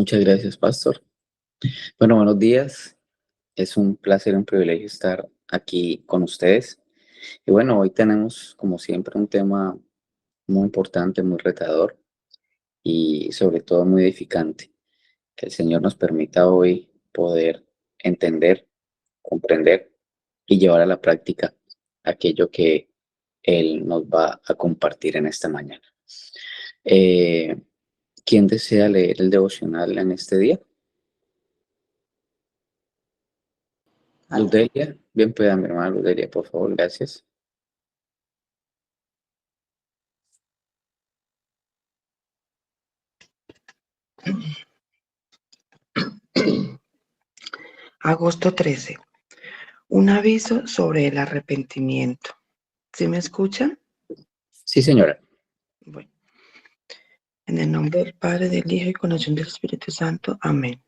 Muchas gracias, Pastor. Bueno, buenos días. Es un placer, un privilegio estar aquí con ustedes. Y bueno, hoy tenemos, como siempre, un tema muy importante, muy retador y sobre todo muy edificante. Que el Señor nos permita hoy poder entender, comprender y llevar a la práctica aquello que Él nos va a compartir en esta mañana. Eh, ¿Quién desea leer el devocional en este día? Ludelia, bien pueda mi hermana Ludelia, por favor, gracias. Agosto 13. Un aviso sobre el arrepentimiento. ¿Sí me escuchan? Sí, señora. Bueno, en el nombre del Padre, del Hijo y con la acción del Espíritu Santo. Amén.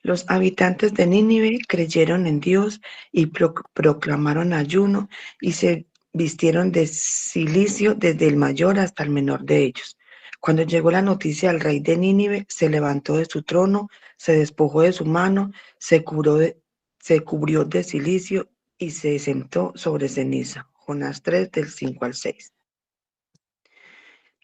Los habitantes de Nínive creyeron en Dios y proclamaron ayuno y se vistieron de cilicio desde el mayor hasta el menor de ellos. Cuando llegó la noticia al rey de Nínive, se levantó de su trono, se despojó de su mano, se cubrió de cilicio y se sentó sobre ceniza. Jonás 3, del 5 al 6.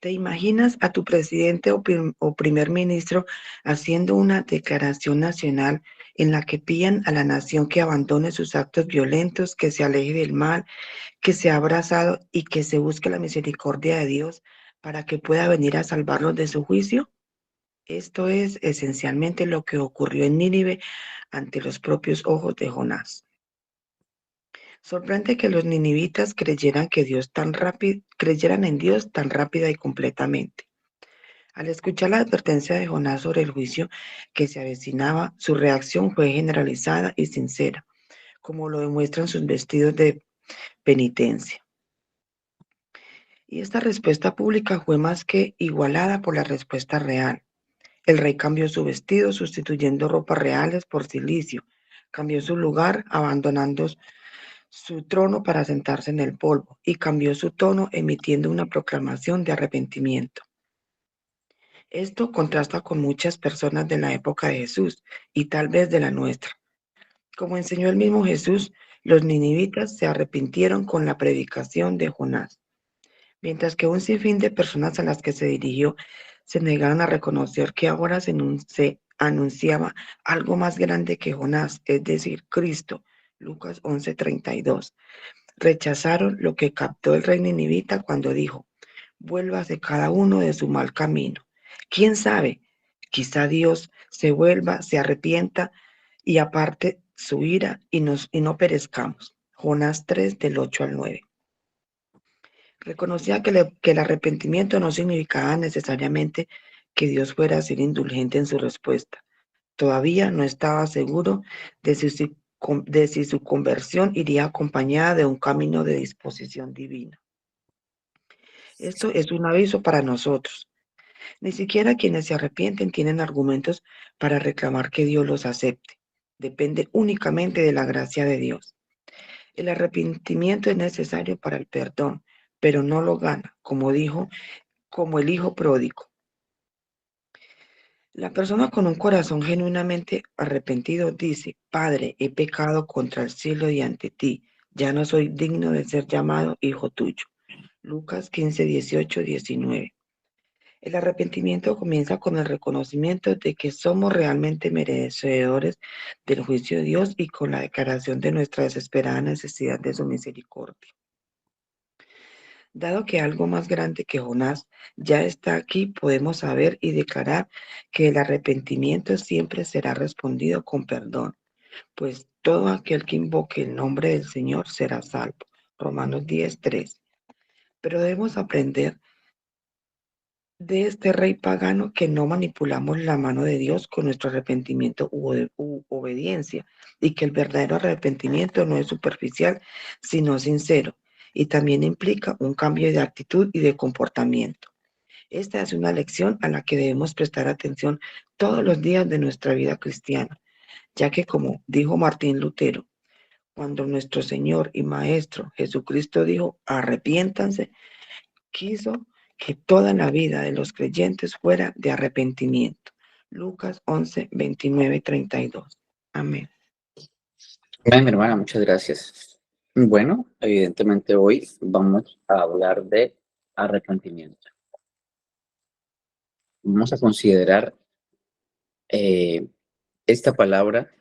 ¿Te imaginas a tu presidente o primer ministro haciendo una declaración nacional en la que piden a la nación que abandone sus actos violentos, que se aleje del mal, que sea abrazado y que se busque la misericordia de Dios para que pueda venir a salvarlos de su juicio? Esto es esencialmente lo que ocurrió en Nínive ante los propios ojos de Jonás. Sorprende que los ninivitas creyeran en Dios tan rápida y completamente. Al escuchar la advertencia de Jonás sobre el juicio que se avecinaba, su reacción fue generalizada y sincera, como lo demuestran sus vestidos de penitencia. Y esta respuesta pública fue más que igualada por la respuesta real. El rey cambió su vestido, sustituyendo ropas reales por cilicio. Cambió su lugar, abandonando su trono para sentarse en el polvo, y cambió su tono, emitiendo una proclamación de arrepentimiento. Esto contrasta con muchas personas de la época de Jesús y tal vez de la nuestra. Como enseñó el mismo Jesús, los ninivitas se arrepintieron con la predicación de Jonás, mientras que un sinfín de personas a las que se dirigió se negaron a reconocer que ahora se anunciaba algo más grande que Jonás, es decir, Cristo. Lucas 11:32. Rechazaron lo que captó el rey ninivita cuando dijo: vuélvase cada uno de su mal camino. ¿Quién sabe? Quizá Dios se vuelva, se arrepienta y aparte su ira y no perezcamos. Jonás 3, del 8 al 9. Reconocía que el arrepentimiento no significaba necesariamente que Dios fuera a ser indulgente en su respuesta. Todavía no estaba seguro de si su conversión iría acompañada de un camino de disposición divina. Esto es un aviso para nosotros. Ni siquiera quienes se arrepienten tienen argumentos para reclamar que Dios los acepte. Depende únicamente de la gracia de Dios. El arrepentimiento es necesario para el perdón, pero no lo gana, como el hijo pródigo. La persona con un corazón genuinamente arrepentido dice: Padre, he pecado contra el cielo y ante ti. Ya no soy digno de ser llamado hijo tuyo. Lucas 15, 18, 19. El arrepentimiento comienza con el reconocimiento de que somos realmente merecedores del juicio de Dios y con la declaración de nuestra desesperada necesidad de su misericordia. Dado que algo más grande que Jonás ya está aquí, podemos saber y declarar que el arrepentimiento siempre será respondido con perdón, pues todo aquel que invoque el nombre del Señor será salvo. Romanos 10:3. Pero debemos aprender de este rey pagano que no manipulamos la mano de Dios con nuestro arrepentimiento u obediencia, y que el verdadero arrepentimiento no es superficial, sino sincero, y también implica un cambio de actitud y de comportamiento. Esta es una lección a la que debemos prestar atención todos los días de nuestra vida cristiana, ya que, como dijo Martín Lutero, cuando nuestro Señor y Maestro Jesucristo dijo: arrepiéntanse, quiso que toda la vida de los creyentes fuera de arrepentimiento. Lucas 11, 29, 32. Amén. Bien, mi hermana, muchas gracias. Bueno, evidentemente hoy vamos a hablar de arrepentimiento. Vamos a considerar eh, esta palabra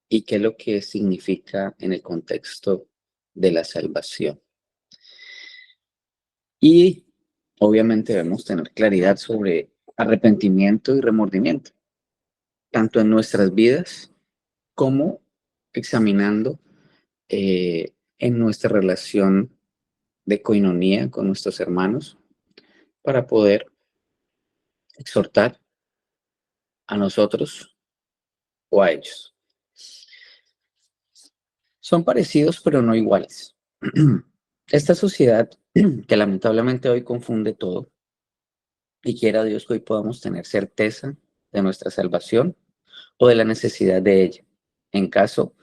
y qué es lo que significa en el contexto de la salvación. Y obviamente debemos tener claridad sobre arrepentimiento y remordimiento, tanto en nuestras vidas como examinando en nuestra relación de coinonía con nuestros hermanos para poder exhortar a nosotros o a ellos. Son parecidos pero no iguales. Esta sociedad que lamentablemente hoy confunde todo y quiera Dios que hoy podamos tener certeza de nuestra salvación o de la necesidad de ella, en caso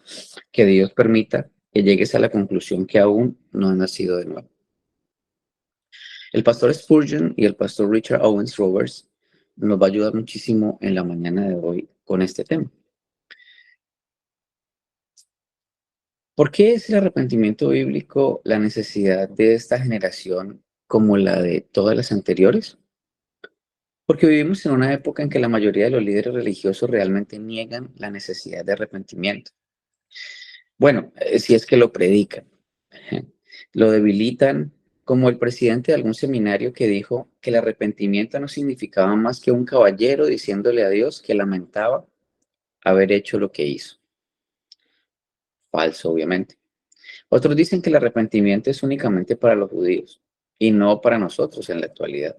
que Dios permita que llegues a la conclusión que aún no has nacido de nuevo. El pastor Spurgeon y el pastor Richard Owens Roberts nos va a ayudar muchísimo en la mañana de hoy con este tema. ¿Por qué es el arrepentimiento bíblico la necesidad de esta generación como la de todas las anteriores? Porque vivimos en una época en que la mayoría de los líderes religiosos realmente niegan la necesidad de arrepentimiento. Bueno, si es que lo predican. Lo debilitan, como el presidente de algún seminario que dijo que el arrepentimiento no significaba más que un caballero diciéndole a Dios que lamentaba haber hecho lo que hizo. Falso, obviamente. Otros dicen que el arrepentimiento es únicamente para los judíos y no para nosotros en la actualidad.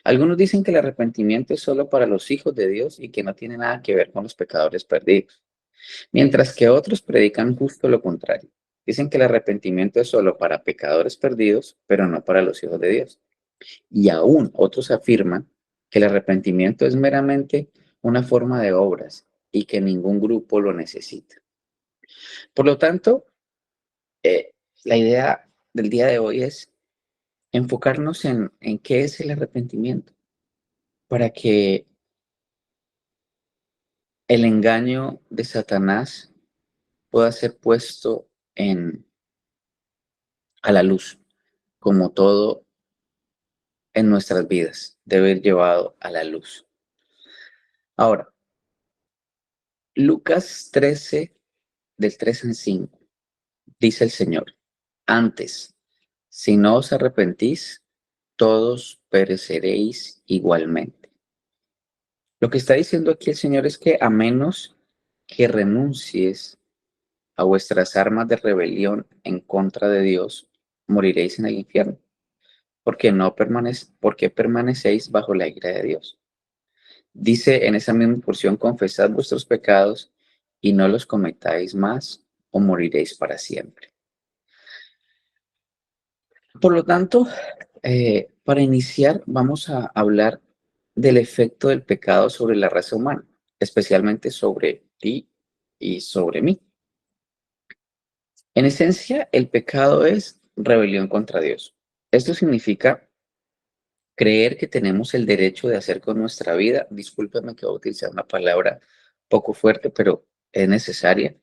Algunos dicen que el arrepentimiento es solo para los hijos de Dios y que no tiene nada que ver con los pecadores perdidos, mientras que otros predican justo lo contrario. Dicen que el arrepentimiento es solo para pecadores perdidos, pero no para los hijos de Dios. Y aún otros afirman que el arrepentimiento es meramente una forma de obras y que ningún grupo lo necesita. Por lo tanto, eh, la idea del día de hoy es enfocarnos en qué es el arrepentimiento, para que el engaño de Satanás pueda ser puesto a la luz, como todo en nuestras vidas debe ir llevado a la luz. Ahora, Lucas 13, del 3 al 5, dice el Señor, antes, si no os arrepentís, todos pereceréis igualmente. Lo que está diciendo aquí el Señor es que a menos que renuncies a vuestras armas de rebelión en contra de Dios, moriréis en el infierno, porque permanecéis bajo la ira de Dios. Dice en esa misma porción, confesad vuestros pecados y no los cometáis más o moriréis para siempre. Por lo tanto, para iniciar, vamos a hablar del efecto del pecado sobre la raza humana, especialmente sobre ti y sobre mí. En esencia, el pecado es rebelión contra Dios. Esto significa creer que tenemos el derecho de hacer con nuestra vida, discúlpeme que voy a utilizar una palabra poco fuerte, pero es necesaria.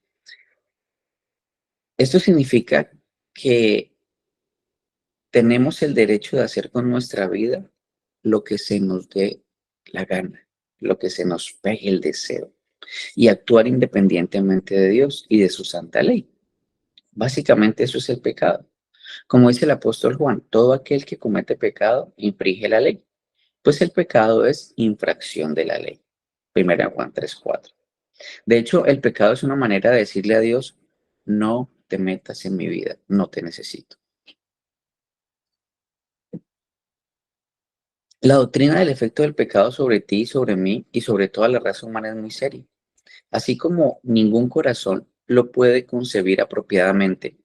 Esto significa que tenemos el derecho de hacer con nuestra vida lo que se nos dé la gana, lo que se nos pegue el deseo y actuar independientemente de Dios y de su santa ley. Básicamente eso es el pecado. Como dice el apóstol Juan, todo aquel que comete pecado infringe la ley, pues el pecado es infracción de la ley. Primera Juan 3:4. De hecho, el pecado es una manera de decirle a Dios, no te metas en mi vida, no te necesito. La doctrina del efecto del pecado sobre ti, sobre mí y sobre toda la raza humana es muy seria. Así como ningún corazón lo puede concebir apropiadamente,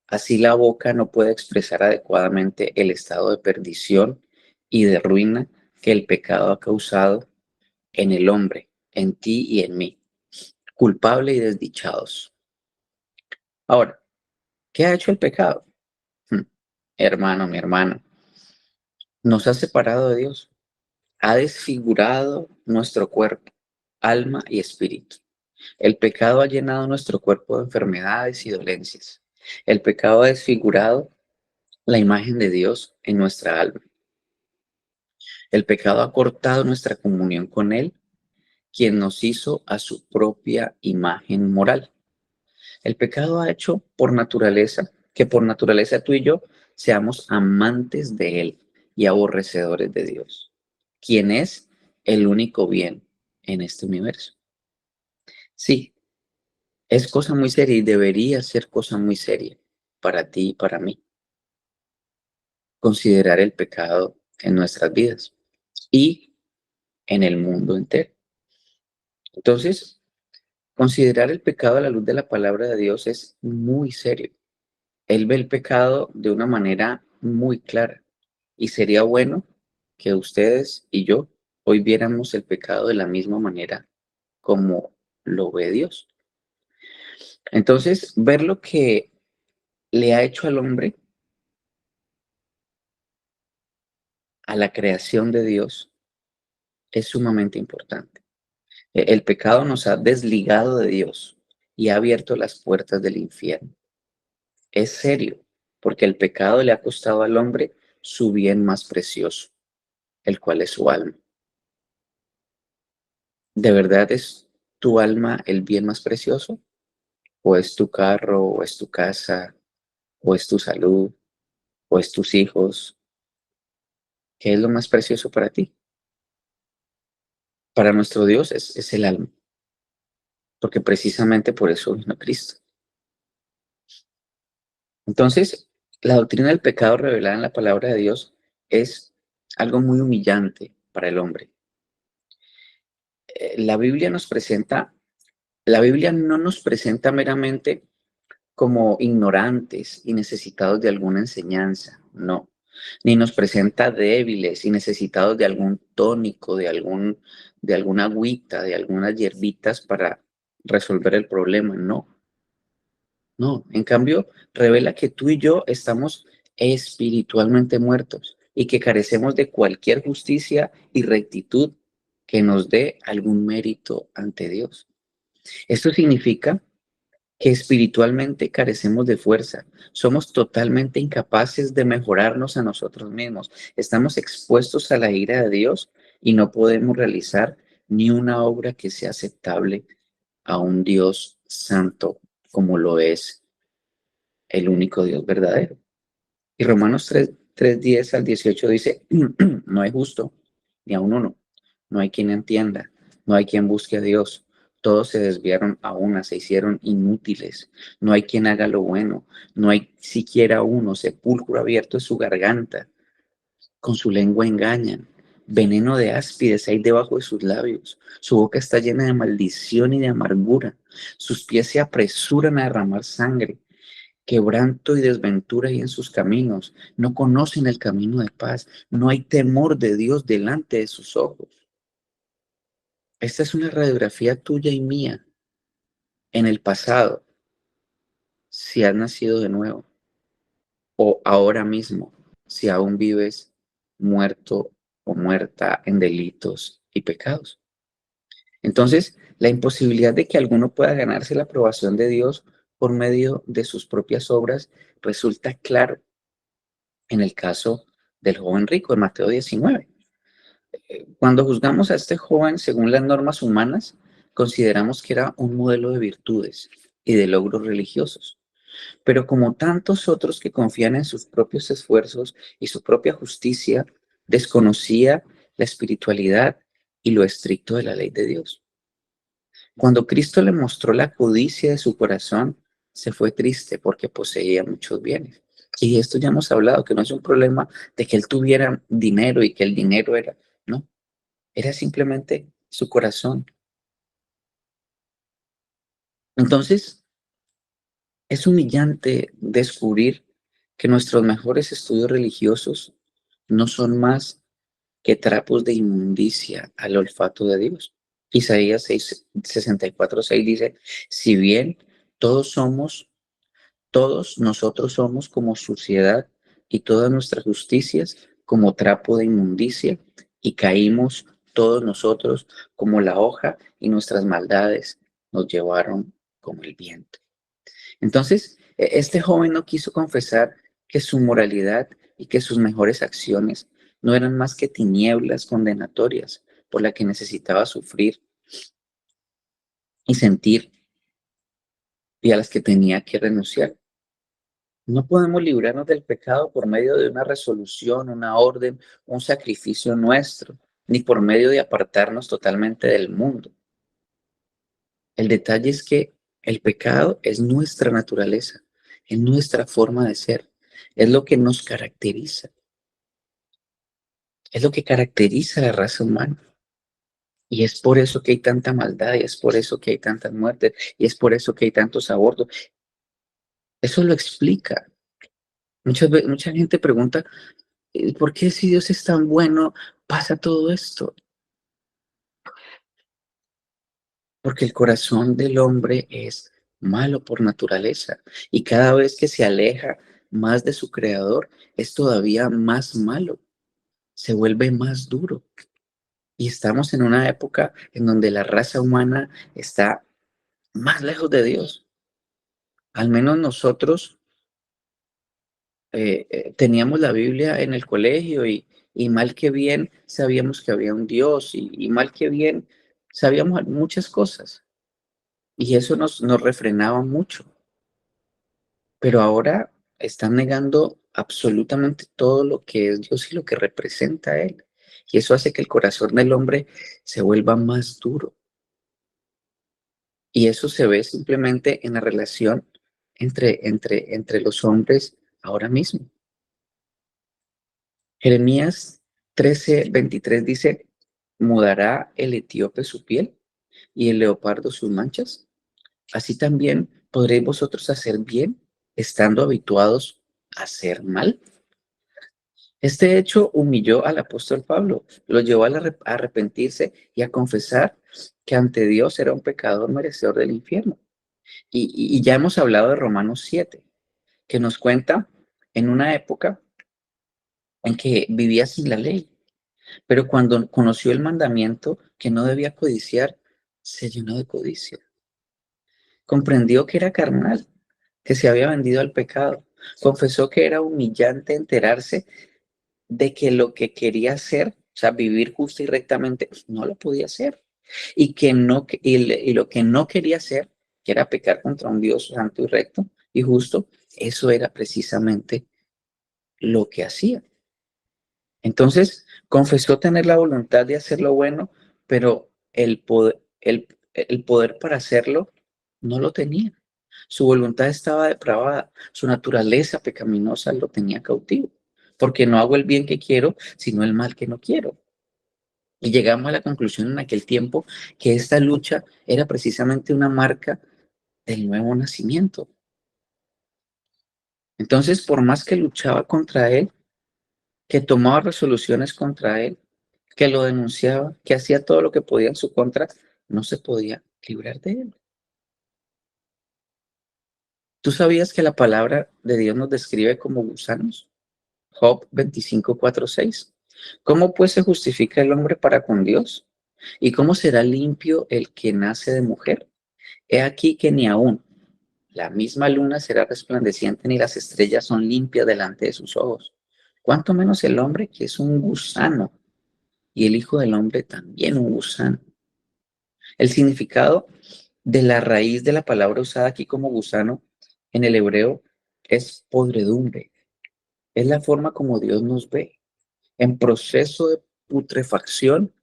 así la boca no puede expresar adecuadamente el estado de perdición y de ruina que el pecado ha causado en el hombre, en ti y en mí, culpable y desdichados. Ahora, ¿qué ha hecho el pecado? Hmm, Hermano, mi hermano, nos ha separado de Dios, ha desfigurado nuestro cuerpo, alma y espíritu. El pecado ha llenado nuestro cuerpo de enfermedades y dolencias. El pecado ha desfigurado la imagen de Dios en nuestra alma. El pecado ha cortado nuestra comunión con Él, quien nos hizo a su propia imagen moral. El pecado ha hecho que por naturaleza tú y yo seamos amantes de Él y aborrecedores de Dios, quien es el único bien en este universo. Sí, es cosa muy seria y debería ser cosa muy seria para ti y para mí considerar el pecado en nuestras vidas y en el mundo entero. Entonces, considerar el pecado a la luz de la palabra de Dios es muy serio. Él ve el pecado de una manera muy clara y sería bueno que ustedes y yo hoy viéramos el pecado de la misma manera como lo ve Dios. Entonces, ver lo que le ha hecho al hombre, a la creación de Dios, es sumamente importante. El pecado nos ha desligado de Dios y ha abierto las puertas del infierno. Es serio, porque el pecado le ha costado al hombre su bien más precioso, el cual es su alma. ¿De verdad es tu alma el bien más precioso? ¿O es tu carro, o es tu casa, o es tu salud, o es tus hijos? ¿Qué es lo más precioso para ti? Para nuestro Dios es el alma, porque precisamente por eso vino Cristo. Entonces, la doctrina del pecado revelada en la palabra de Dios es algo muy humillante para el hombre. La Biblia la Biblia no nos presenta meramente como ignorantes y necesitados de alguna enseñanza, no, ni nos presenta débiles y necesitados de algún tónico, de alguna agüita, de algunas hierbitas para resolver el problema, no, no, en cambio revela que tú y yo estamos espiritualmente muertos y que carecemos de cualquier justicia y rectitud que nos dé algún mérito ante Dios. Esto significa que espiritualmente carecemos de fuerza, somos totalmente incapaces de mejorarnos a nosotros mismos, estamos expuestos a la ira de Dios y no podemos realizar ni una obra que sea aceptable a un Dios santo como lo es el único Dios verdadero. Y Romanos 10 al 18 dice, no hay justo, ni a uno no hay quien entienda, no hay quien busque a Dios. Todos se desviaron a una, se hicieron inútiles. No hay quien haga lo bueno, no hay siquiera uno, sepulcro abierto es su garganta, con su lengua engañan. Veneno de áspides hay debajo de sus labios. Su boca está llena de maldición y de amargura. Sus pies se apresuran a derramar sangre. Quebranto y desventura hay en sus caminos. No conocen el camino de paz. No hay temor de Dios delante de sus ojos. Esta es una radiografía tuya y mía en el pasado, si has nacido de nuevo, o ahora mismo, si aún vives muerto o muerta en delitos y pecados. Entonces, la imposibilidad de que alguno pueda ganarse la aprobación de Dios por medio de sus propias obras resulta claro en el caso del joven rico en Mateo 19. Cuando juzgamos a este joven según las normas humanas, consideramos que era un modelo de virtudes y de logros religiosos. Pero como tantos otros que confían en sus propios esfuerzos y su propia justicia, desconocía la espiritualidad y lo estricto de la ley de Dios. Cuando Cristo le mostró la codicia de su corazón, se fue triste porque poseía muchos bienes. Y de esto ya hemos hablado, que no es un problema de que él tuviera dinero y que el dinero era, no, era simplemente su corazón. Entonces, es humillante descubrir que nuestros mejores estudios religiosos no son más que trapos de inmundicia al olfato de Dios. Isaías 64:6 dice, si bien todos somos, todos nosotros somos como suciedad y todas nuestras justicias como trapo de inmundicia y caímos todos nosotros como la hoja y nuestras maldades nos llevaron como el viento. Entonces, este joven no quiso confesar que su moralidad y que sus mejores acciones no eran más que tinieblas condenatorias por la que necesitaba sufrir y sentir y a las que tenía que renunciar. No podemos librarnos del pecado por medio de una resolución, una orden, un sacrificio nuestro, ni por medio de apartarnos totalmente del mundo. El detalle es que el pecado es nuestra naturaleza, es nuestra forma de ser, es lo que nos caracteriza, es lo que caracteriza a la raza humana. Y es por eso que hay tanta maldad, y es por eso que hay tantas muertes, y es por eso que hay tantos abortos. Eso lo explica. Mucha gente pregunta, ¿por qué si Dios es tan bueno pasa todo esto? Porque el corazón del hombre es malo por naturaleza y cada vez que se aleja más de su creador es todavía más malo, se vuelve más duro. Y estamos en una época en donde la raza humana está más lejos de Dios. Al menos nosotros teníamos la Biblia en el colegio y mal que bien sabíamos que había un Dios y mal que bien sabíamos muchas cosas y eso nos refrenaba mucho. Pero ahora están negando absolutamente todo lo que es Dios y lo que representa a Él. Y eso hace que el corazón del hombre se vuelva más duro. Y eso se ve simplemente en la relación entre los hombres ahora mismo. Jeremías 13:23 dice, ¿mudará el etíope su piel y el leopardo sus manchas? Así también podréis vosotros hacer bien, estando habituados a hacer mal. Este hecho humilló al apóstol Pablo, lo llevó a arrepentirse y a confesar que ante Dios era un pecador merecedor del infierno. Y ya hemos hablado de Romanos 7, que nos cuenta en una época en que vivía sin la ley, pero cuando conoció el mandamiento que no debía codiciar, se llenó de codicia. Comprendió que era carnal, que se había vendido al pecado. Confesó que era humillante enterarse de que lo que quería hacer, o sea, vivir justo y rectamente, pues, no lo podía hacer. Y que no, y lo que no quería hacer, que era pecar contra un Dios santo y recto y justo, eso era precisamente lo que hacía. Entonces, confesó tener la voluntad de hacer lo bueno, pero el poder para hacerlo no lo tenía. Su voluntad estaba depravada, su naturaleza pecaminosa lo tenía cautivo, porque no hago el bien que quiero, sino el mal que no quiero. Y llegamos a la conclusión en aquel tiempo que esta lucha era precisamente una marca del nuevo nacimiento. Entonces, por más que luchaba contra él, que tomaba resoluciones contra él, que lo denunciaba, que hacía todo lo que podía en su contra, no se podía librar de él. ¿Tú sabías que la palabra de Dios nos describe como gusanos? Job 25:4-6. ¿Cómo pues se justifica el hombre para con Dios? ¿Y cómo será limpio el que nace de mujer? He aquí que ni aún la misma luna será resplandeciente ni las estrellas son limpias delante de sus ojos. Cuánto menos el hombre que es un gusano y el hijo del hombre también un gusano. El significado de la raíz de la palabra usada aquí como gusano en el hebreo es podredumbre. Es la forma como Dios nos ve, en proceso de putrefacción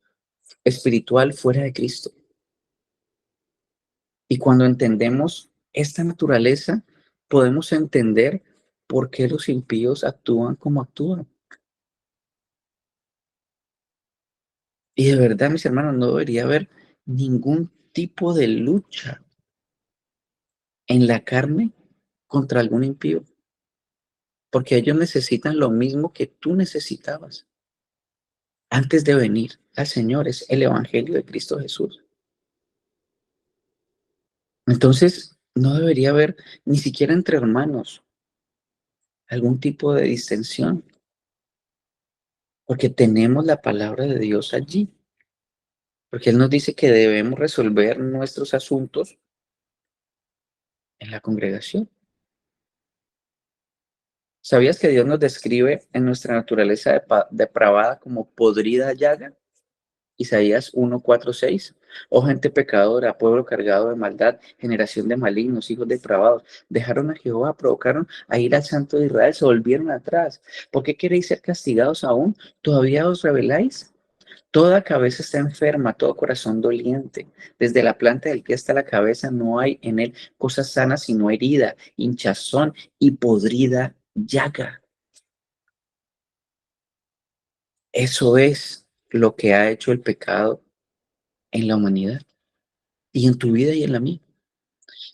espiritual fuera de Cristo. Y cuando entendemos esta naturaleza, podemos entender por qué los impíos actúan como actúan. Y de verdad, mis hermanos, no debería haber ningún tipo de lucha en la carne contra algún impío, porque ellos necesitan lo mismo que tú necesitabas antes de venir al Señor, es el Evangelio de Cristo Jesús. Entonces, no debería haber ni siquiera entre hermanos algún tipo de distensión, porque tenemos la palabra de Dios allí. Porque Él nos dice que debemos resolver nuestros asuntos en la congregación. ¿Sabías que Dios nos describe en nuestra naturaleza depravada como podrida llaga? Isaías 1:4-6. Oh gente pecadora, pueblo cargado de maldad, generación de malignos, hijos depravados, dejaron a Jehová, provocaron a ir al Santo de Israel, se volvieron atrás. ¿Por qué queréis ser castigados aún? ¿Todavía os rebeláis? Toda cabeza está enferma, todo corazón doliente. Desde la planta del pie hasta la cabeza no hay en él cosa sana, sino herida, hinchazón y podrida llaga. Eso es lo que ha hecho el pecado en la humanidad y en tu vida y en la mía.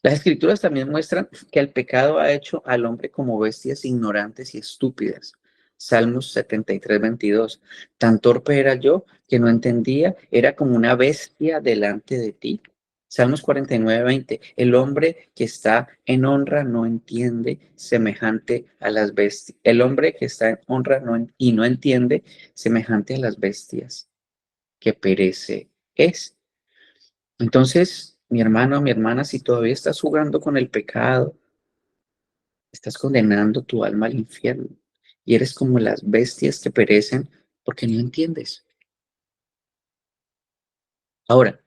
Las escrituras también muestran que el pecado ha hecho al hombre como bestias ignorantes y estúpidas. Salmos 73:22. Tan torpe era yo que no entendía, era como una bestia delante de ti. Salmos 49:20. El hombre que está en honra no entiende semejante a las bestias. El hombre que está en honra y no entiende semejante a las bestias que perece es. Entonces, mi hermano, mi hermana, si todavía estás jugando con el pecado, estás condenando tu alma al infierno y eres como las bestias que perecen porque no entiendes. Ahora,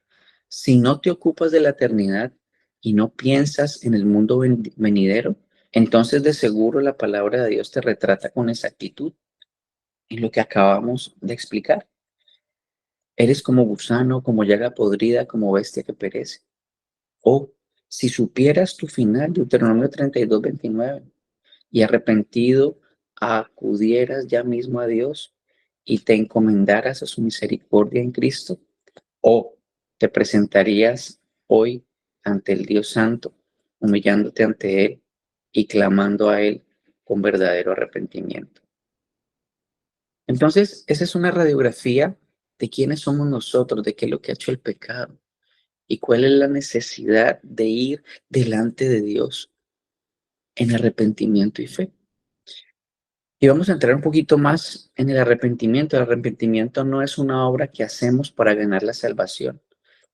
si no te ocupas de la eternidad y no piensas en el mundo venidero, entonces de seguro la palabra de Dios te retrata con exactitud en lo que acabamos de explicar. Eres como gusano, como llaga podrida, como bestia que perece. O si supieras tu final, Deuteronomio 32:29, y arrepentido acudieras ya mismo a Dios y te encomendaras a su misericordia en Cristo, o te presentarías hoy ante el Dios Santo, humillándote ante Él y clamando a Él con verdadero arrepentimiento. Entonces, esa es una radiografía de quiénes somos nosotros, de qué es lo que ha hecho el pecado y cuál es la necesidad de ir delante de Dios en arrepentimiento y fe. Y vamos a entrar un poquito más en el arrepentimiento. El arrepentimiento no es una obra que hacemos para ganar la salvación.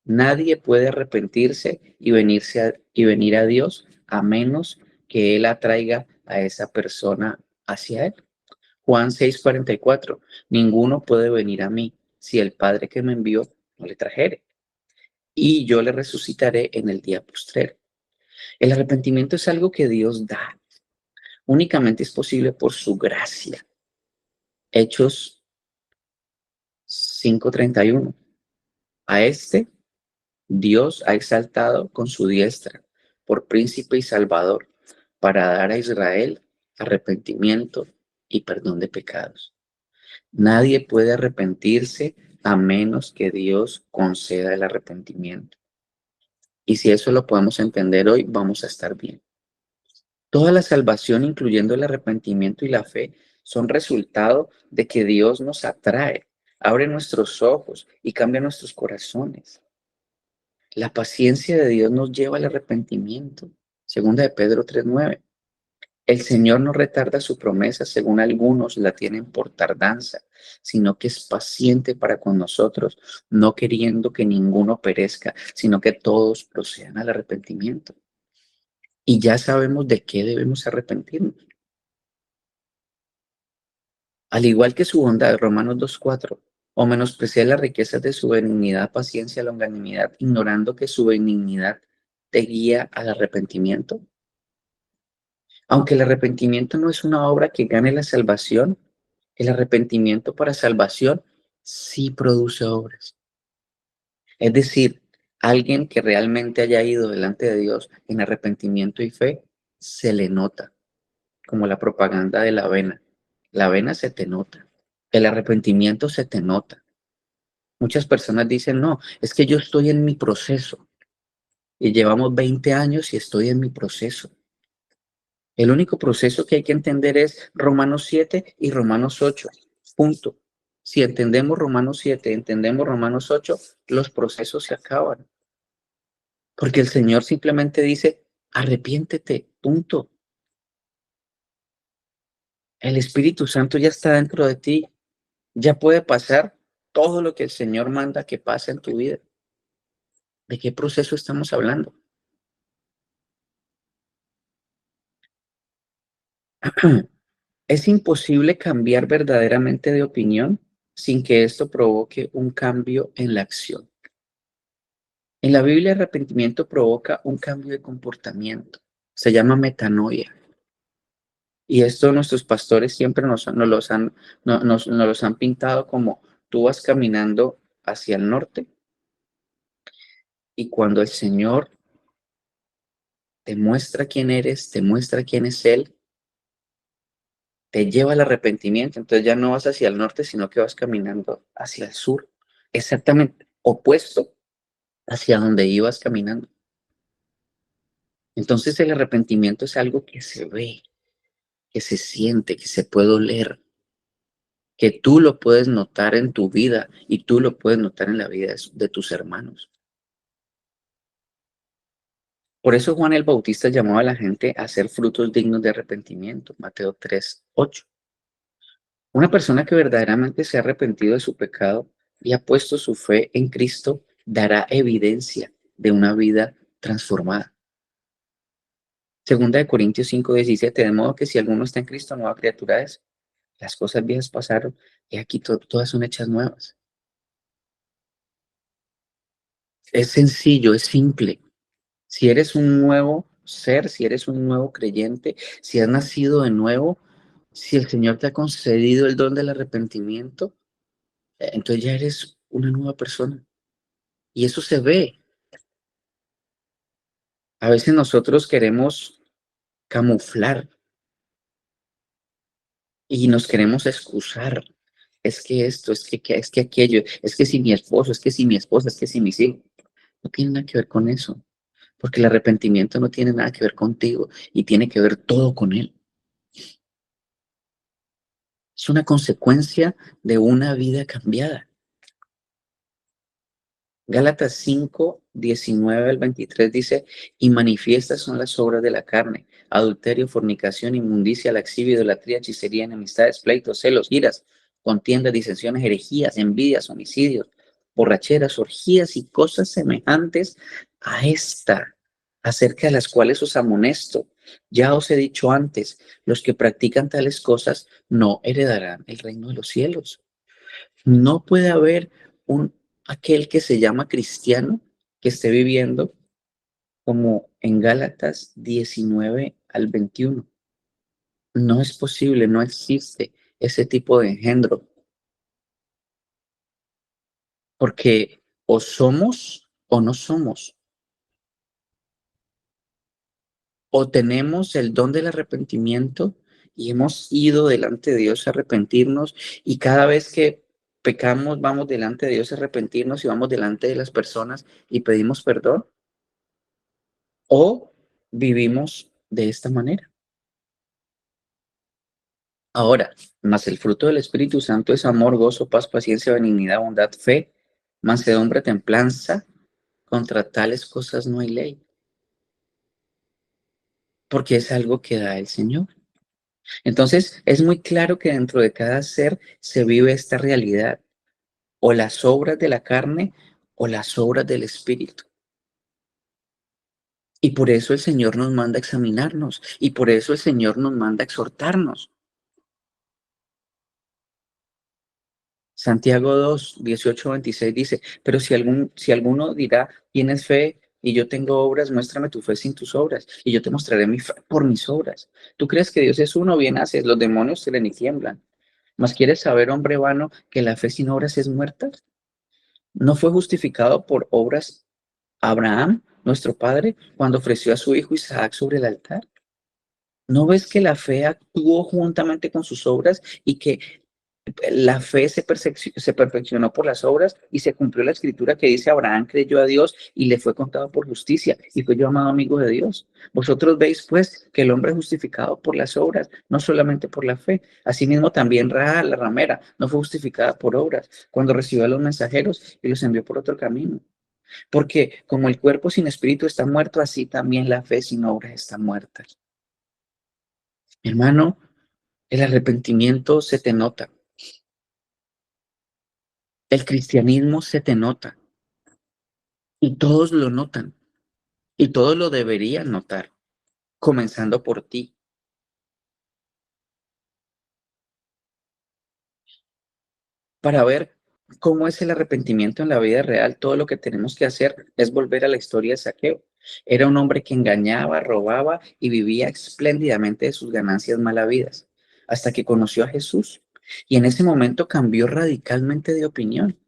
Nadie puede arrepentirse y venir a Dios a menos que Él atraiga a esa persona hacia Él. Juan 6:44. Ninguno puede venir a mí si el Padre que me envió no le trajere, y yo le resucitaré en el día postrero. El arrepentimiento es algo que Dios da. Únicamente es posible por su gracia. Hechos 5:31. A este Dios ha exaltado con su diestra por príncipe y salvador para dar a Israel arrepentimiento y perdón de pecados. Nadie puede arrepentirse a menos que Dios conceda el arrepentimiento. Y si eso lo podemos entender hoy, vamos a estar bien. Toda la salvación, incluyendo el arrepentimiento y la fe, son resultado de que Dios nos atrae, abre nuestros ojos y cambia nuestros corazones. La paciencia de Dios nos lleva al arrepentimiento. Segunda de Pedro 3:9. El Señor no retarda su promesa, según algunos la tienen por tardanza, sino que es paciente para con nosotros, no queriendo que ninguno perezca, sino que todos procedan al arrepentimiento. Y ya sabemos de qué debemos arrepentirnos. Al igual que su bondad, Romanos 2:4, o menospreciar las riquezas de su benignidad, paciencia, longanimidad, ignorando que su benignidad te guía al arrepentimiento. Aunque el arrepentimiento no es una obra que gane la salvación, el arrepentimiento para salvación sí produce obras. Es decir, alguien que realmente haya ido delante de Dios en arrepentimiento y fe, se le nota, como la propaganda de la avena. La avena se te nota, el arrepentimiento se te nota. Muchas personas dicen, no, es que yo estoy en mi proceso y llevamos 20 años y estoy en mi proceso. El único proceso que hay que entender es Romanos 7 y Romanos 8. Punto. Si entendemos Romanos 7, entendemos Romanos 8, los procesos se acaban. Porque el Señor simplemente dice, arrepiéntete, punto. El Espíritu Santo ya está dentro de ti, ya puede pasar todo lo que el Señor manda que pase en tu vida. ¿De qué proceso estamos hablando? Es imposible cambiar verdaderamente de opinión sin que esto provoque un cambio en la acción. En la Biblia, el arrepentimiento provoca un cambio de comportamiento. Se llama metanoia. Y esto nuestros pastores siempre nos los han pintado como tú vas caminando hacia el norte y cuando el Señor te muestra quién eres, te muestra quién es Él, te lleva al arrepentimiento. Entonces ya no vas hacia el norte, sino que vas caminando hacia el sur. Exactamente opuesto hacia donde ibas caminando. Entonces el arrepentimiento es algo que se ve, que se siente, que se puede oler, que tú lo puedes notar en tu vida y tú lo puedes notar en la vida de tus hermanos. Por eso Juan el Bautista llamaba a la gente a hacer frutos dignos de arrepentimiento, Mateo 3:8. Una persona que verdaderamente se ha arrepentido de su pecado y ha puesto su fe en Cristo dará evidencia de una vida transformada. Segunda de Corintios 5:17, de modo que si alguno está en Cristo, nueva criatura es. Las cosas viejas pasaron y aquí todas son hechas nuevas. Es sencillo, es simple. Si eres un nuevo ser, si eres un nuevo creyente, si has nacido de nuevo, si el Señor te ha concedido el don del arrepentimiento, entonces ya eres una nueva persona. Y eso se ve. A veces nosotros queremos camuflar y nos queremos excusar. Es que esto, es que aquello, es que si mi esposo, es que si mi esposa, es que si mis hijos. No tiene nada que ver con eso, porque el arrepentimiento no tiene nada que ver contigo y tiene que ver todo con Él. Es una consecuencia de una vida cambiada. Gálatas 5:19 al 23 dice, y manifiestas son las obras de la carne, adulterio, fornicación, inmundicia, laxivia, idolatría, hechicería, enemistades, pleitos, celos, iras, contiendas, disensiones, herejías, envidias, homicidios, borracheras, orgías y cosas semejantes a esta, acerca de las cuales os amonesto. Ya os he dicho antes, los que practican tales cosas no heredarán el reino de los cielos. No puede haber aquel que se llama cristiano que esté viviendo como en Gálatas 19 al 21. No es posible, no existe ese tipo de engendro, porque o somos o no somos, o tenemos el don del arrepentimiento y hemos ido delante de Dios a arrepentirnos y cada vez que pecamos vamos delante de Dios a arrepentirnos y vamos delante de las personas y pedimos perdón, o vivimos de esta manera. Ahora, mas el fruto del Espíritu Santo es amor, gozo, paz, paciencia, benignidad, bondad, fe, mansedumbre, templanza. Contra tales cosas no hay ley, porque es algo que da el Señor. Entonces, es muy claro que dentro de cada ser se vive esta realidad, o las obras de la carne o las obras del Espíritu. Y por eso el Señor nos manda a examinarnos, y por eso el Señor nos manda a exhortarnos. Santiago 2:18-26 dice, pero si alguno dirá, tienes fe y yo tengo obras, muéstrame tu fe sin tus obras, y yo te mostraré mi fe por mis obras. ¿Tú crees que Dios es uno? Bien haces, los demonios se le ni tiemblan. ¿Mas quieres saber, hombre vano, que la fe sin obras es muerta? ¿No fue justificado por obras Abraham, nuestro padre, cuando ofreció a su hijo Isaac sobre el altar? ¿No ves que la fe actuó juntamente con sus obras y que la fe se perfeccionó por las obras y se cumplió la escritura que dice Abraham creyó a Dios y le fue contado por justicia y fue llamado amigo de Dios? Vosotros veis pues que el hombre es justificado por las obras, no solamente por la fe. Asimismo también Rahab, la ramera, no fue justificada por obras cuando recibió a los mensajeros y los envió por otro camino. Porque como el cuerpo sin espíritu está muerto, así también la fe sin obras está muerta. Hermano, el arrepentimiento se te nota. El cristianismo se te nota y todos lo notan y todos lo deberían notar, comenzando por ti. Para ver cómo es el arrepentimiento en la vida real, todo lo que tenemos que hacer es volver a la historia de Zaqueo. Era un hombre que engañaba, robaba y vivía espléndidamente de sus ganancias malavidas, hasta que conoció a Jesús. Y en ese momento cambió radicalmente de opinión.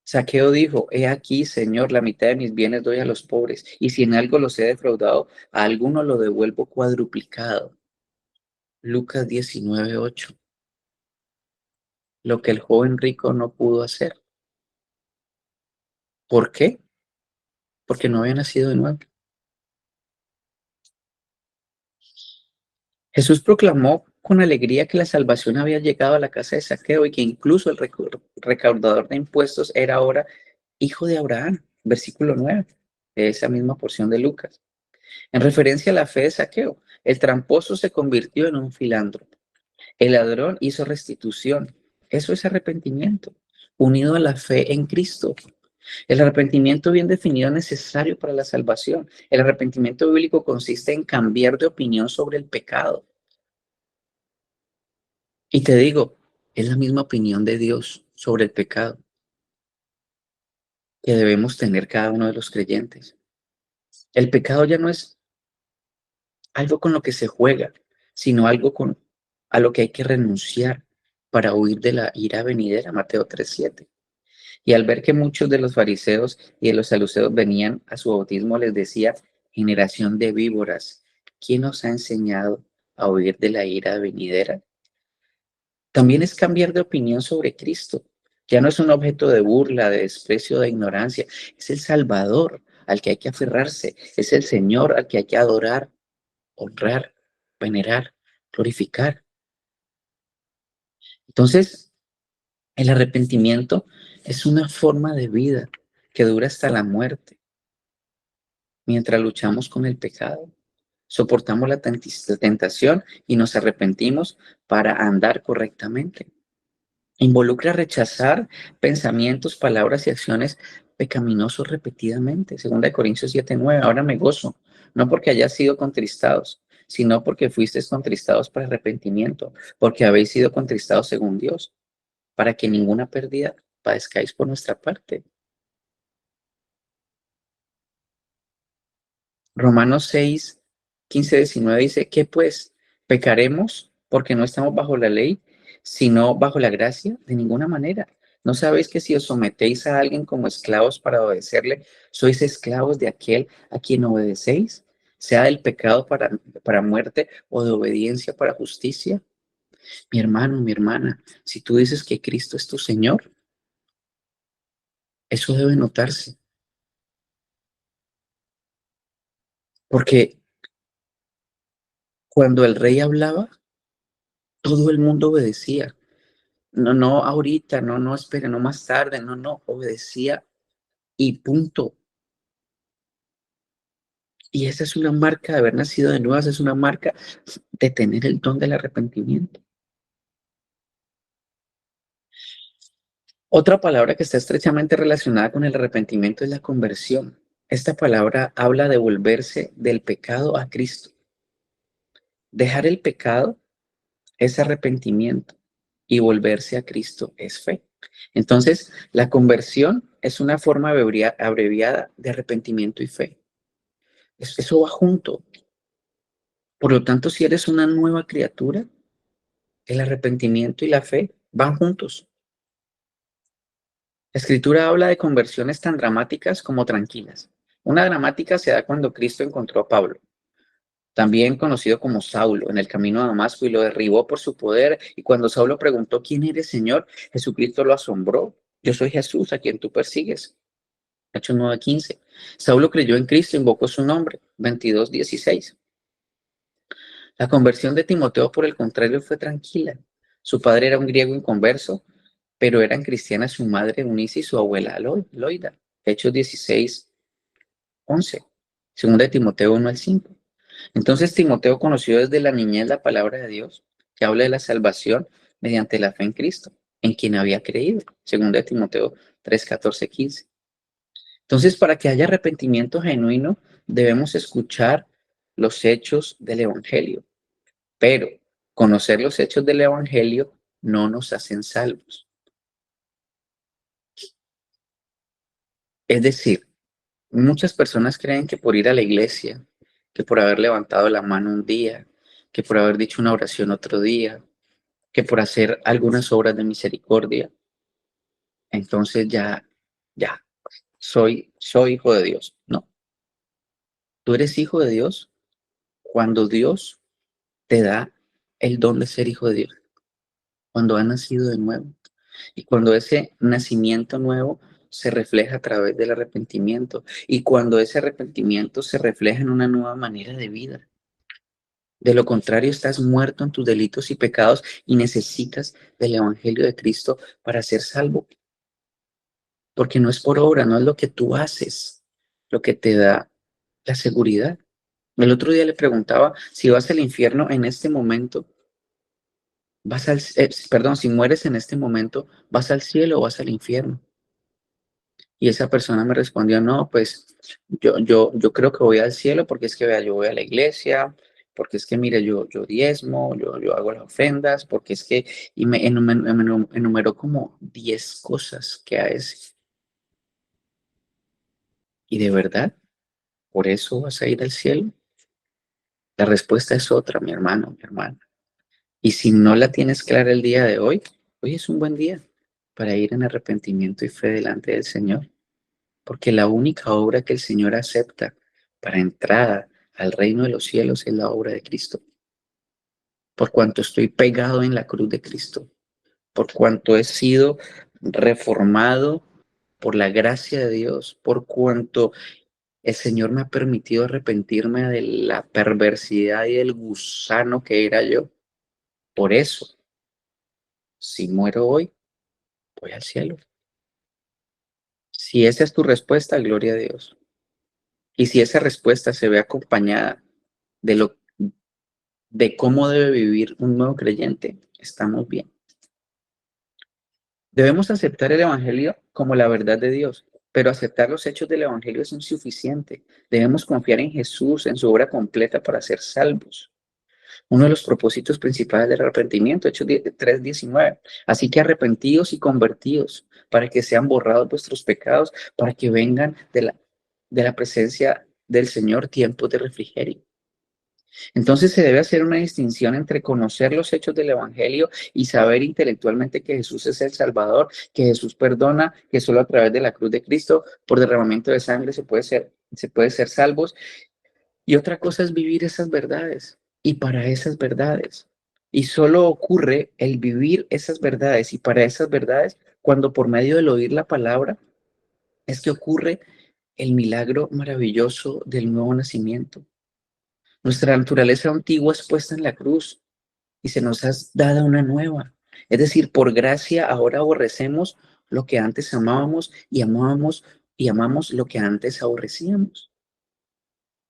Zaqueo dijo: He aquí, Señor, la mitad de mis bienes doy a los pobres, y si en algo los he defraudado, a alguno lo devuelvo cuadruplicado. Lucas 19:8. Lo que el joven rico no pudo hacer. ¿Por qué? Porque no había nacido de nuevo. Jesús proclamó con alegría que la salvación había llegado a la casa de Zaqueo y que incluso el recaudador de impuestos era ahora hijo de Abraham. Versículo 9 de esa misma porción de Lucas. En referencia a la fe de Zaqueo, el tramposo se convirtió en un filántropo. El ladrón hizo restitución. Eso es arrepentimiento, unido a la fe en Cristo. El arrepentimiento bien definido es necesario para la salvación. El arrepentimiento bíblico consiste en cambiar de opinión sobre el pecado. Y te digo, es la misma opinión de Dios sobre el pecado que debemos tener cada uno de los creyentes. El pecado ya no es algo con lo que se juega, sino algo a lo que hay que renunciar para huir de la ira venidera, Mateo 3:7. Y al ver que muchos de los fariseos y de los saduceos venían a su bautismo, les decía: generación de víboras, ¿quién os ha enseñado a huir de la ira venidera? También es cambiar de opinión sobre Cristo. Ya no es un objeto de burla, de desprecio, de ignorancia. Es el Salvador al que hay que aferrarse. Es el Señor al que hay que adorar, honrar, venerar, glorificar. Entonces, el arrepentimiento es una forma de vida que dura hasta la muerte. Mientras luchamos con el pecado, soportamos la tentación y nos arrepentimos para andar correctamente. Involucra rechazar pensamientos, palabras y acciones pecaminosos repetidamente. Segunda de Corintios 7:9. Ahora me gozo, no porque hayáis sido contristados, sino porque fuisteis contristados para arrepentimiento, porque habéis sido contristados según Dios, para que ninguna pérdida padezcáis por nuestra parte. Romanos 6:15-19 dice: ¿qué pues? ¿Pecaremos porque no estamos bajo la ley, sino bajo la gracia? De ninguna manera. ¿No sabéis que si os sometéis a alguien como esclavos para obedecerle, sois esclavos de aquel a quien obedecéis? Sea del pecado para muerte o de obediencia para justicia. Mi hermano, mi hermana, si tú dices que Cristo es tu Señor, eso debe notarse, porque cuando el rey hablaba, todo el mundo obedecía. No, no ahorita, no, no espere, no más tarde, no, no, obedecía y punto. Y esa es una marca de haber nacido de nuevo, esa es una marca de tener el don del arrepentimiento. Otra palabra que está estrechamente relacionada con el arrepentimiento es la conversión. Esta palabra habla de volverse del pecado a Cristo. Dejar el pecado es arrepentimiento y volverse a Cristo es fe. Entonces, la conversión es una forma abreviada de arrepentimiento y fe. Eso va junto. Por lo tanto, si eres una nueva criatura, el arrepentimiento y la fe van juntos. La Escritura habla de conversiones tan dramáticas como tranquilas. Una dramática se da cuando Cristo encontró a Pablo, también conocido como Saulo, en el camino a Damasco y lo derribó por su poder. Y cuando Saulo preguntó: ¿quién eres, Señor?, Jesucristo lo asombró. Yo soy Jesús a quien tú persigues. Hechos 9:15. Saulo creyó en Cristo, invocó su nombre. 22:16. La conversión de Timoteo, por el contrario, fue tranquila. Su padre era un griego inconverso, pero eran cristianas su madre Eunice y su abuela Loida. Hechos 16:11. Segunda de Timoteo 1:5. Entonces Timoteo conoció desde la niñez la palabra de Dios, que habla de la salvación mediante la fe en Cristo. en quien había creído, según de Timoteo 3, 14, 15. Entonces, para que haya arrepentimiento genuino, debemos escuchar los hechos del Evangelio, pero conocer los hechos del Evangelio no nos hacen salvos. Es decir, muchas personas creen que por ir a la iglesia, que por haber levantado la mano un día, que por haber dicho una oración otro día, que por hacer algunas obras de misericordia, entonces ya, soy hijo de Dios. No, tú eres hijo de Dios cuando Dios te da el don de ser hijo de Dios, cuando has nacido de nuevo. Y cuando ese nacimiento nuevo se refleja a través del arrepentimiento y cuando ese arrepentimiento se refleja en una nueva manera de vida. De lo contrario, estás muerto en tus delitos y pecados y necesitas del Evangelio de Cristo para ser salvo. Porque no es por obra, no es lo que tú haces lo que te da la seguridad. El otro día le preguntaba si vas al infierno en este momento, perdón, si mueres en este momento, ¿vas al cielo o vas al infierno? Y esa persona me respondió, no, pues yo creo que voy al cielo porque es que vea, yo voy a la iglesia, porque es que mire, yo diezmo, yo hago las ofrendas, porque es que, y me enumeró como 10 cosas que hace. ¿Y de verdad por eso vas a ir al cielo? La respuesta es otra, mi hermano, mi hermana. Y si no la tienes clara el día de hoy, hoy es un buen día para ir en arrepentimiento y fe delante del Señor. Porque la única obra que el Señor acepta para entrada al reino de los cielos es la obra de Cristo. Por cuanto estoy pegado en la cruz de Cristo, por cuanto he sido reformado por la gracia de Dios, por cuanto el Señor me ha permitido arrepentirme de la perversidad y del gusano que era yo. Por eso, si muero hoy, voy al cielo. Si esa es tu respuesta, gloria a Dios. Y si esa respuesta se ve acompañada de de cómo debe vivir un nuevo creyente, estamos bien. Debemos aceptar el Evangelio como la verdad de Dios, pero aceptar los hechos del Evangelio es insuficiente. Debemos confiar en Jesús, en su obra completa para ser salvos. Uno de los propósitos principales del arrepentimiento, Hechos 3:19. Así que arrepentidos y convertidos para que sean borrados vuestros pecados, para que vengan de la presencia del Señor tiempos de refrigerio. Entonces se debe hacer una distinción entre conocer los hechos del Evangelio y saber intelectualmente que Jesús es el Salvador, que Jesús perdona, que solo a través de la cruz de Cristo, por derramamiento de sangre, se puede ser salvos. Y otra cosa es vivir esas verdades y para esas verdades. Y solo ocurre el vivir esas verdades y para esas verdades cuando por medio del oír la palabra es que ocurre el milagro maravilloso del nuevo nacimiento. Nuestra naturaleza antigua es puesta en la cruz y se nos ha dado una nueva. Es decir, por gracia ahora aborrecemos lo que antes amábamos y amamos lo que antes aborrecíamos.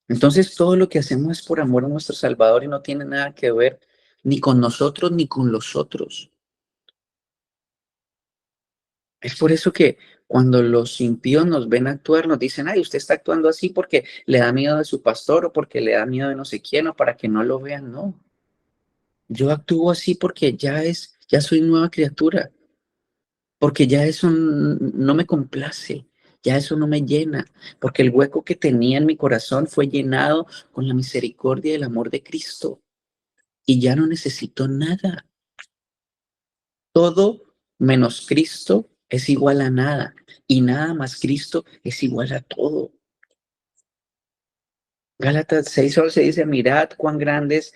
Entonces todo lo que hacemos es por amor a nuestro Salvador y no tiene nada que ver ni con nosotros ni con los otros. Es por eso que cuando los impíos nos ven actuar, nos dicen, ay, usted está actuando así porque le da miedo de su pastor o porque le da miedo de no sé quién o para que no lo vean. No, yo actúo así porque ya soy nueva criatura, porque ya eso no me complace, ya eso no me llena, porque el hueco que tenía en mi corazón fue llenado con la misericordia y el amor de Cristo y ya no necesito nada. Todo menos Cristo es igual a nada y nada más Cristo es igual a todo. Gálatas 6:11 dice, mirad cuán grandes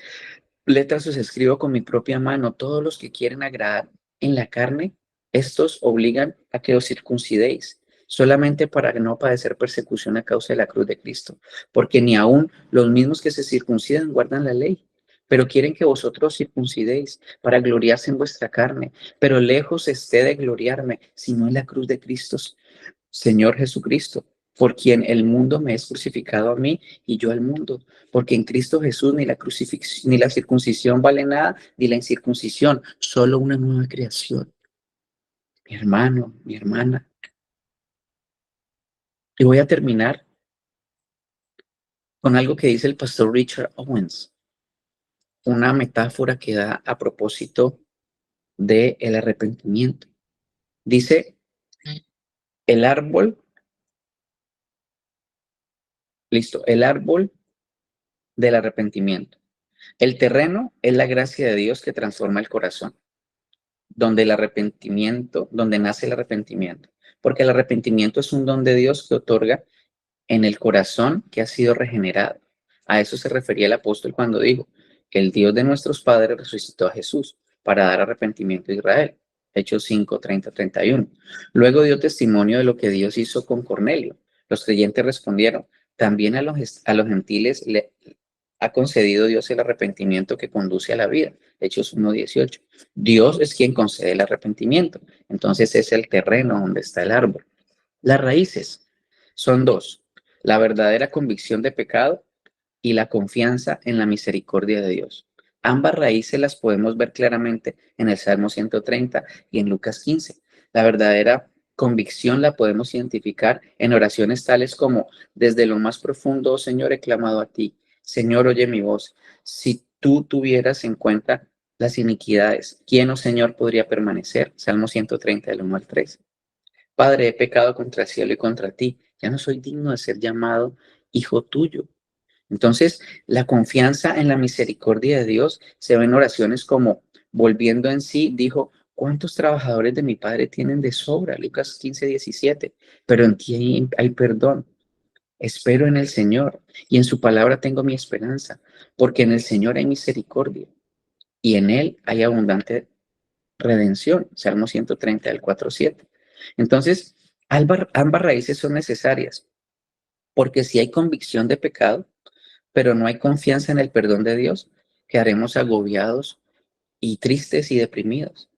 letras os escribo con mi propia mano. Todos los que quieren agradar en la carne, estos obligan a que os circuncidéis, solamente para no padecer persecución a causa de la cruz de Cristo. Porque ni aun los mismos que se circuncidan guardan la ley, pero quieren que vosotros circuncidéis para gloriarse en vuestra carne. Pero lejos esté de gloriarme, sino en la cruz de Cristo, Señor Jesucristo, por quien el mundo me es crucificado a mí y yo al mundo, porque en Cristo Jesús ni la circuncisión vale nada, ni la incircuncisión, solo una nueva creación. mi hermano, mi hermana. Y voy a terminar con algo que dice el pastor Richard Owens, una metáfora que da a propósito del arrepentimiento. Dice, el árbol, listo, el árbol del arrepentimiento. El terreno es la gracia de Dios que transforma el corazón, donde nace el arrepentimiento. Porque el arrepentimiento es un don de Dios que otorga en el corazón que ha sido regenerado. A eso se refería el apóstol cuando dijo, el Dios de nuestros padres resucitó a Jesús para dar arrepentimiento a Israel. Hechos 5, 30, 31. Luego dio testimonio de lo que Dios hizo con Cornelio. Los creyentes respondieron, también a los gentiles le ha concedido Dios el arrepentimiento que conduce a la vida. Hechos 1, 18. Dios es quien concede el arrepentimiento. Entonces es el terreno donde está el árbol. Las raíces son dos: la verdadera convicción de pecado y la confianza en la misericordia de Dios. Ambas raíces las podemos ver claramente en el Salmo 130 y en Lucas 15. La verdadera convicción la podemos identificar en oraciones tales como: desde lo más profundo, oh Señor, he clamado a ti. Señor, oye mi voz. Si tú tuvieras en cuenta las iniquidades, ¿quién, oh Señor, podría permanecer? Salmo 130, del 1 al 3. Padre, he pecado contra el cielo y contra ti. Ya no soy digno de ser llamado hijo tuyo. Entonces, la confianza en la misericordia de Dios se ve en oraciones como: volviendo en sí, dijo, ¿cuántos trabajadores de mi Padre tienen de sobra? Lucas 15, 17. Pero en ti hay perdón. Espero en el Señor y en su palabra tengo mi esperanza, porque en el Señor hay misericordia y en él hay abundante redención. Salmo 130, del 4, 7. Entonces, ambas raíces son necesarias, porque si hay convicción de pecado, pero no hay confianza en el perdón de Dios, quedaremos agobiados y tristes y deprimidos.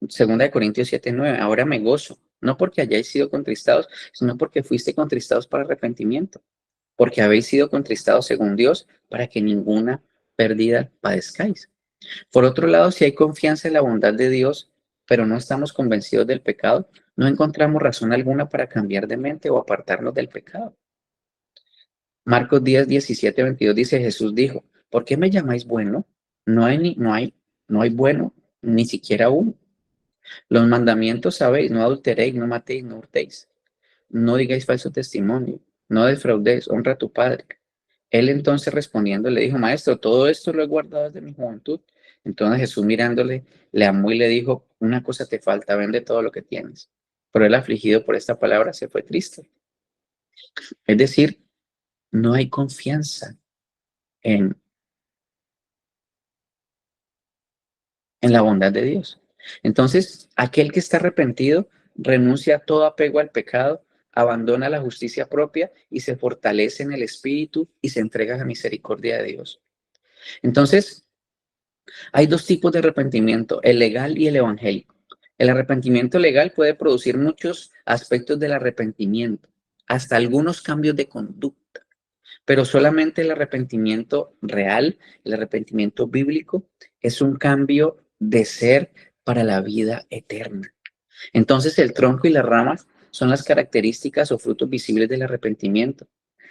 Segunda de Corintios 7:9. Ahora me gozo, no porque hayáis sido contristados, sino porque fuiste contristados para arrepentimiento, porque habéis sido contristados según Dios, para que ninguna pérdida padezcáis. Por otro lado, si hay confianza en la bondad de Dios, pero no estamos convencidos del pecado, no encontramos razón alguna para cambiar de mente o apartarnos del pecado. Marcos 10, 17, 22 dice, Jesús dijo, ¿por qué me llamáis bueno? No hay bueno, ni siquiera uno. Los mandamientos sabéis: no adulteréis, no matéis, no hurtéis, no digáis falso testimonio, no defraudéis, honra a tu padre. Él entonces respondiendo le dijo, Maestro, todo esto lo he guardado desde mi juventud. Entonces Jesús mirándole, le amó y le dijo, una cosa te falta, vende todo lo que tienes. Pero él, afligido por esta palabra, se fue triste. Es decir, no hay confianza en, en la bondad de Dios. Entonces, aquel que está arrepentido renuncia a todo apego al pecado, abandona la justicia propia y se fortalece en el Espíritu y se entrega a la misericordia de Dios. Entonces, hay dos tipos de arrepentimiento, el legal y el evangélico. El arrepentimiento legal puede producir muchos aspectos del arrepentimiento, hasta algunos cambios de conducta, pero solamente el arrepentimiento real, el arrepentimiento bíblico, es un cambio de ser para la vida eterna. Entonces, el tronco y las ramas son las características o frutos visibles del arrepentimiento.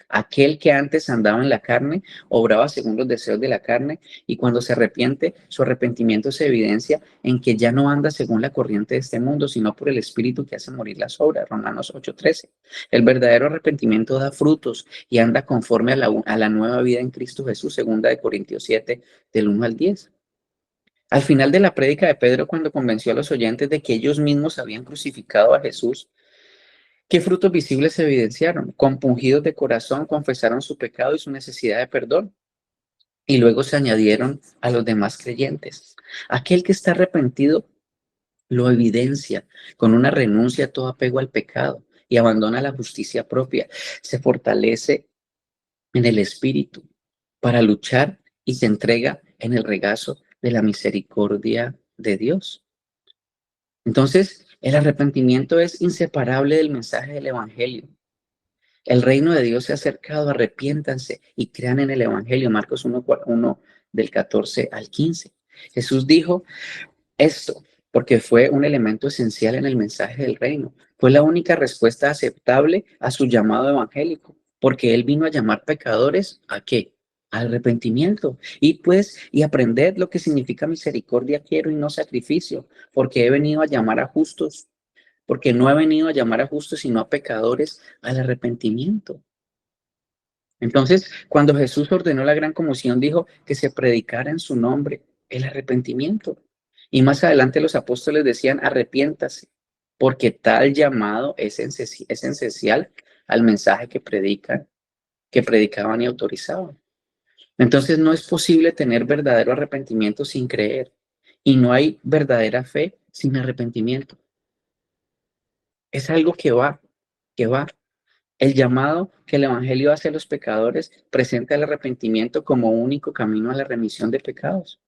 Aquel que antes andaba en la carne, obraba según los deseos de la carne, y cuando se arrepiente, su arrepentimiento se evidencia en que ya no anda según la corriente de este mundo, sino por el Espíritu que hace morir las obras. Romanos 8:13. El verdadero arrepentimiento da frutos y anda conforme a la nueva vida en Cristo Jesús. Segunda de Corintios 7, del 1 al 10. Al final de la prédica de Pedro, cuando convenció a los oyentes de que ellos mismos habían crucificado a Jesús, ¿qué frutos visibles se evidenciaron? Compungidos de corazón, confesaron su pecado y su necesidad de perdón, y luego se añadieron a los demás creyentes. Aquel que está arrepentido lo evidencia con una renuncia a todo apego al pecado y abandona la justicia propia. Se fortalece en el Espíritu para luchar y se entrega en el regazo de la misericordia de Dios. Entonces, el arrepentimiento es inseparable del mensaje del Evangelio. El reino de Dios se ha acercado, arrepiéntanse y crean en el Evangelio. Marcos 1, del 14 al 15. Jesús dijo esto porque fue un elemento esencial en el mensaje del reino. Fue la única respuesta aceptable a su llamado evangélico, porque él vino a llamar pecadores ¿a qué? Al arrepentimiento. Y pues, y aprender lo que significa misericordia quiero y no sacrificio, porque he venido a llamar a justos, porque no he venido a llamar a justos, sino a pecadores al arrepentimiento. Entonces, cuando Jesús ordenó la gran comisión, dijo que se predicara en su nombre el arrepentimiento. Y más adelante los apóstoles decían, arrepiéntase, porque tal llamado es esencial al mensaje que predicaban y autorizaban. Entonces, no es posible tener verdadero arrepentimiento sin creer. Y no hay verdadera fe sin arrepentimiento. Es algo que va. El llamado que el Evangelio hace a los pecadores presenta el arrepentimiento como único camino a la remisión de pecados.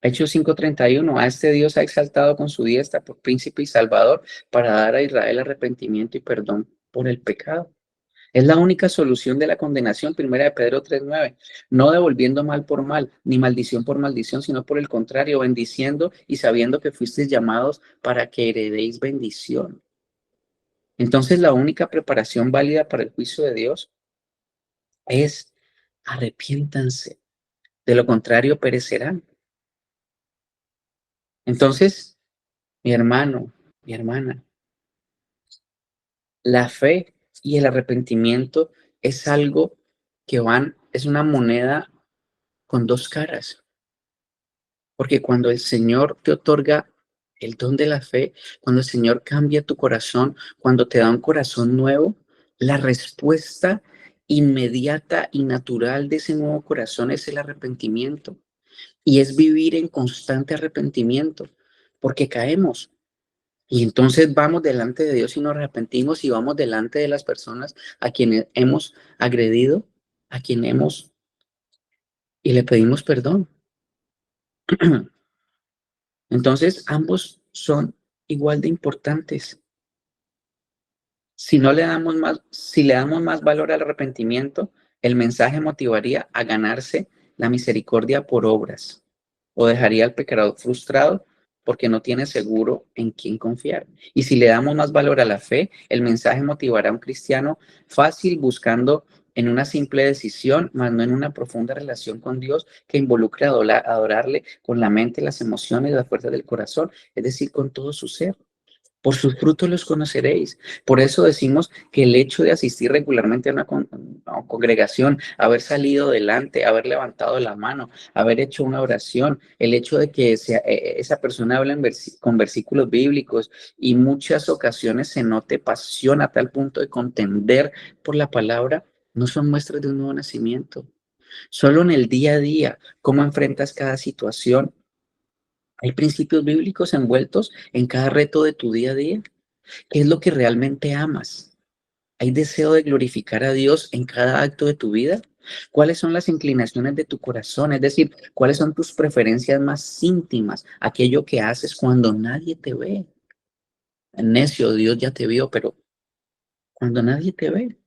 Hechos 5:31, a este Dios ha exaltado con su diestra por príncipe y salvador para dar a Israel arrepentimiento y perdón por el pecado. Es la única solución de la condenación, primera de Pedro 3:9, no devolviendo mal por mal, ni maldición por maldición, sino por el contrario, bendiciendo y sabiendo que fuisteis llamados para que heredéis bendición. Entonces, la única preparación válida para el juicio de Dios es arrepiéntanse, de lo contrario perecerán. Entonces, mi hermano, mi hermana, la fe y el arrepentimiento es algo es una moneda con dos caras, porque cuando el Señor te otorga el don de la fe, cuando el Señor cambia tu corazón, cuando te da un corazón nuevo, la respuesta inmediata y natural de ese nuevo corazón es el arrepentimiento. Y es vivir en constante arrepentimiento, porque caemos. Y entonces vamos delante de Dios y nos arrepentimos y vamos delante de las personas a quienes hemos agredido, a quien y le pedimos perdón. Entonces ambos son igual de importantes. Si le damos más valor al arrepentimiento, el mensaje motivaría a ganarse la misericordia por obras o dejaría al pecador frustrado porque no tiene seguro en quién confiar. Y si le damos más valor a la fe, el mensaje motivará a un cristiano fácil buscando en una simple decisión, más no en una profunda relación con Dios que involucre adorarle con la mente, las emociones, las fuerzas del corazón, es decir, con todo su ser. Por sus frutos los conoceréis. Por eso decimos que el hecho de asistir regularmente a una congregación, haber salido delante, haber levantado la mano, haber hecho una oración, el hecho de que esa persona habla con versículos bíblicos y muchas ocasiones se note pasión a tal punto de contender por la palabra, no son muestras de un nuevo nacimiento. Solo en el día a día, cómo enfrentas cada situación. Hay principios bíblicos envueltos en cada reto de tu día a día. ¿Qué es lo que realmente amas? ¿Hay deseo de glorificar a Dios en cada acto de tu vida? ¿Cuáles son las inclinaciones de tu corazón? Es decir, ¿cuáles son tus preferencias más íntimas? Aquello que haces cuando nadie te ve. Necio, Dios ya te vio, pero cuando nadie te ve.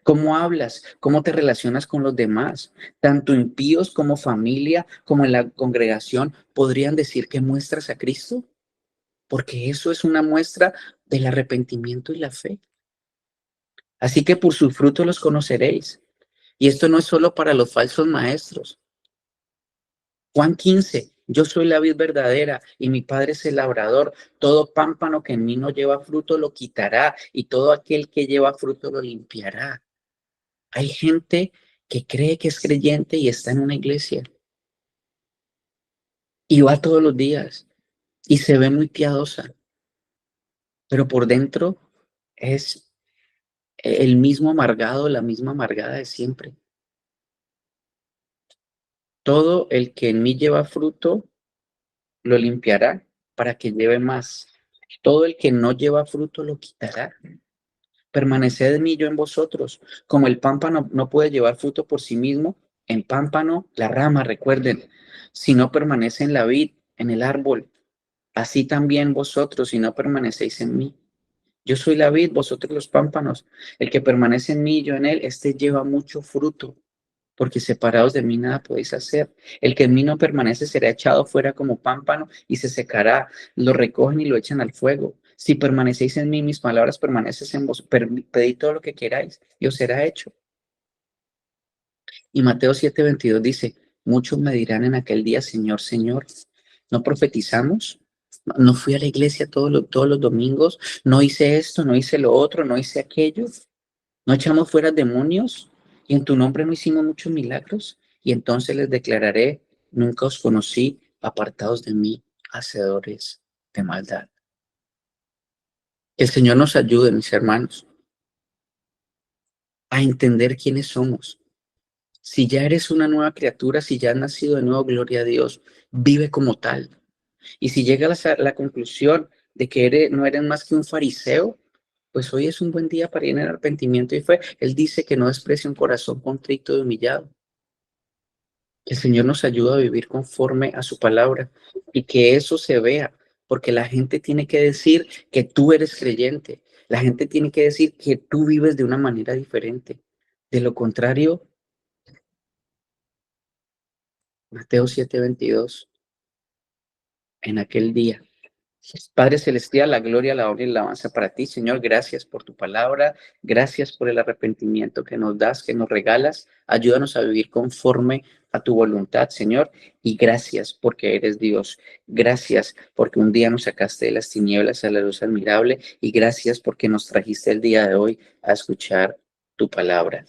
¿Cómo hablas? ¿Cómo te relacionas con los demás? Tanto impíos como familia, como en la congregación, podrían decir que muestras a Cristo, porque eso es una muestra del arrepentimiento y la fe. Así que por sus frutos los conoceréis. Y esto no es solo para los falsos maestros. Juan 15, yo soy la vid verdadera y mi padre es el labrador. Todo pámpano que en mí no lleva fruto lo quitará y todo aquel que lleva fruto lo limpiará. Hay gente que cree que es creyente y está en una iglesia y va todos los días y se ve muy piadosa, pero por dentro es el mismo amargado, la misma amargada de siempre. Todo el que en mí lleva fruto lo limpiará para que lleve más. Todo el que no lleva fruto lo quitará. Permaneced en mí, yo en vosotros. Como el pámpano no puede llevar fruto por sí mismo, en pámpano la rama, recuerden, si no permanece en la vid, en el árbol, así también vosotros, si no permanecéis en mí. Yo soy la vid, vosotros los pámpanos. El que permanece en mí, yo en él, este lleva mucho fruto. porque separados de mí nada podéis hacer. El que en mí no permanece será echado fuera como pámpano y se secará. Lo recogen y lo echan al fuego. Si permanecéis en mí, mis palabras permanecen en vos. Pedid todo lo que queráis y os será hecho. Y Mateo 7:22 dice, muchos me dirán en aquel día, Señor, Señor, ¿no profetizamos? ¿No fui a la iglesia todos los domingos? ¿No hice esto? ¿No hice lo otro? ¿No hice aquello? ¿No echamos fuera demonios? ¿Y en tu nombre no hicimos muchos milagros? Y entonces les declararé, nunca os conocí, apartados de mí, hacedores de maldad. Que el Señor nos ayude, mis hermanos, a entender quiénes somos. Si ya eres una nueva criatura, si ya has nacido de nuevo, gloria a Dios, vive como tal. Y si llegas a la conclusión de que no eres más que un fariseo, pues hoy es un buen día para ir en arrepentimiento y fe. Él dice que no desprecie un corazón contrito y humillado. Que el Señor nos ayuda a vivir conforme a su palabra y que eso se vea, porque la gente tiene que decir que tú eres creyente. La gente tiene que decir que tú vives de una manera diferente. De lo contrario, Mateo 7:22, en aquel día. Padre Celestial, la gloria, la honra y la alabanza para ti, Señor. Gracias por tu palabra. Gracias por el arrepentimiento que nos das, que nos regalas. Ayúdanos a vivir conforme a tu voluntad, Señor. Y gracias porque eres Dios. Gracias porque un día nos sacaste de las tinieblas a la luz admirable. Y gracias porque nos trajiste el día de hoy a escuchar tu palabra.